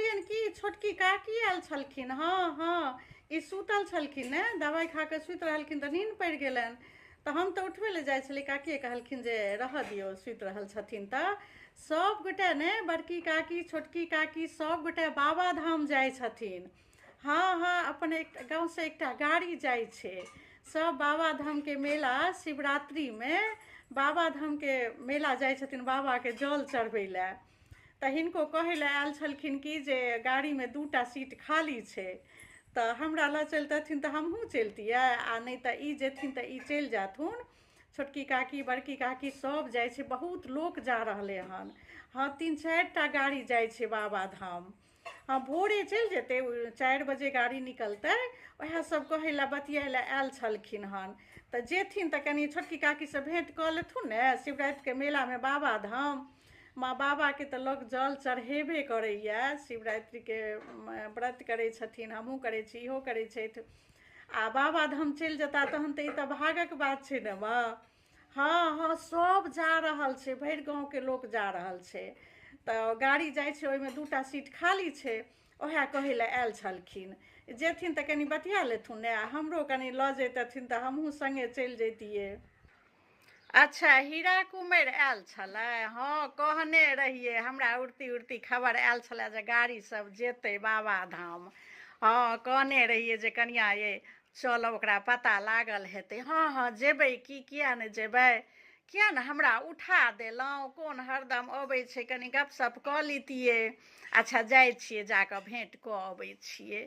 कहलियन कि छोटकी काकी आयल छलखिन। हाँ हाँ, ई सुतल छलखिन ने, दवाई खा के सुति रहलखिन तऽ नींद पड़ि गेलनि। तऽ हम तऽ उठबै लए जाइ छलियै, काकिए कहलखिन जे रहऽ दियौ, सुति रहल छथिन। तऽ सब गोटे ने, बड़की काकी छोटकी काकी सब गोटे बाबाधाम जाइ छथिन। हाँ हाँ, अपन एक गाँव से एकटा गाड़ी जाइ छै। सब बाबाधाम के मेला शिवरात्रि में बाबाधाम के मेला जाइ छथिन बाबा के जल चढ़बै लए। तऽ हिनको कहै लए आयल छलखिन कि जे गाड़ीमे 2टा सीट खाली छै, तऽ हमरा लऽ चलितथिन तऽ हमहूँ चलितियै, आ नहि तऽ ई जेथिन तऽ ई चलि जाथुन। छोटकी काकी बड़की काकी सब जाइ छै, बहुत लोक जा रहलै हन। हाँ, 3-4टा गाड़ी जाइ छै बाबाधाम। हाँ, भोरे चलि जेतै, 4 बजे गाड़ी निकलतै। वएह सब कहै लए बतियाइ लए आयल छलखिन हन। तऽ जेथिन तऽ कनि छोटकी काकीसँ भेँट कऽ लेथुन ने, शिवरातिके मेलामे बाबाधाम। माँ बाबाके तऽ लोक जल चढ़ेबे करैए, शिवरात्रिके व्रत करै छथिन, हमहूँ करै छी, इहो करै छथि। आ बाबाधाम चलि जेता तहन तऽ ई तऽ भागक बात छै ने माँ। हाँ हाँ, सब जा रहल छै, भरि गाँवके लोक जा रहल छै। तऽ गाड़ी जाइ छै, ओहिमे 2टा सीट खाली छै। ओएह कहै लए आयल छलखिन, जेथिन तऽ कनि बतिया लेथुन ने, हमरो कनि लऽ जैतथिन तऽ हमहूँ सङ्गे चलि जैतियै। अच्छा, हीरा कुमार आयल छलै। हाँ, कहने रहिए, हमरा उड़ती उड़ती खबर आयल छलै जे गाड़ी सब जेतै बाबाधाम। हाँ, कहने रहिए जे कनिया ये चलब, ओकरा पता लागल हेतै। हाँ हाँ, जेबै कि, किया नहि जेबै। किया ने हमरा उठा देलहुँ, कोन हरदम अबै छै, कनि गपशप कऽ लितियै। अच्छा, जाइ छियै, जाकऽ भेँट कऽ अबै छियै।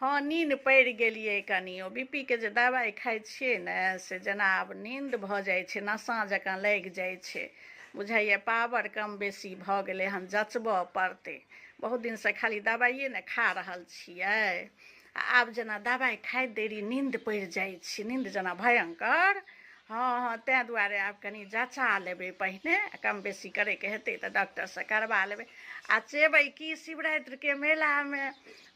हाँ, नींद पड़ि गेलियै कनि, ओ बीपी के जे दवाइ खाइ छियै ने, से जेना आब नींद भऽ जाइ छै, नशा जकाँ लागि जाइ छै। बुझाइए पावर कम बेसी भऽ गेलै हन, जँचबऽ पड़तै। बहुत दिनसँ खाली दवाइए ने खा रहल छियै। आब जेना दवाइ खाइत देरी नींद पड़ि जाइ छै, नींद जेना भयंकर। हाँ हाँ, ताहि दुआरे आब कनि जँचा लेबै पहिने, कम बेसी करैके हेतै तऽ डॉक्टरसँ करबा लेबै। आ जेबै कि शिवरात्रिके मेलामे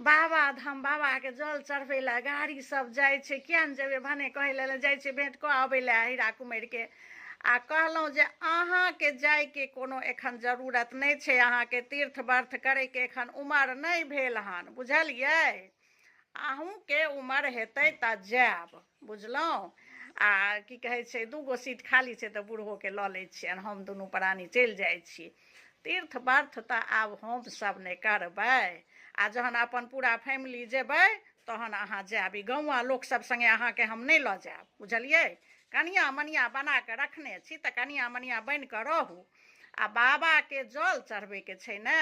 बाबाधाम, बाबाके जल चढ़बै लए गाड़ी सब जाइ छै, किया नहि जेबै भने कहै लए जाइ छै भेँट कऽ अबै लए हीरा कुमारके। आ कहलहुँ जे अहाँके जायके कोनो एखन जरूरत नहि छै, अहाँके तीर्थ व्रत करैके एखन उमर नहि भेल हन, बुझलियै। अहूँके उमर हेतै तऽ जायब, बुझलहुँ। आ की कहै छै, 2गो सीट खाली छै तऽ बूढ़ोके लऽ लै छियनि, हम दुनू प्राणी चलि जाइ छी। तीर्थ व्रत तऽ आब हमसभ नहि करबै। आ जहन अपन पूरा फैमिली जेबै तहन अहाँ जायब, ई गौआँ लोकसभ सङ्गे अहाँके हम नहि लऽ जायब, बुझलियै। कनिया मनिया बना कऽ रखने छी तऽ कनिया मनिया बनि कऽ रहू। आ बाबाके जल चढ़बैके छै ने,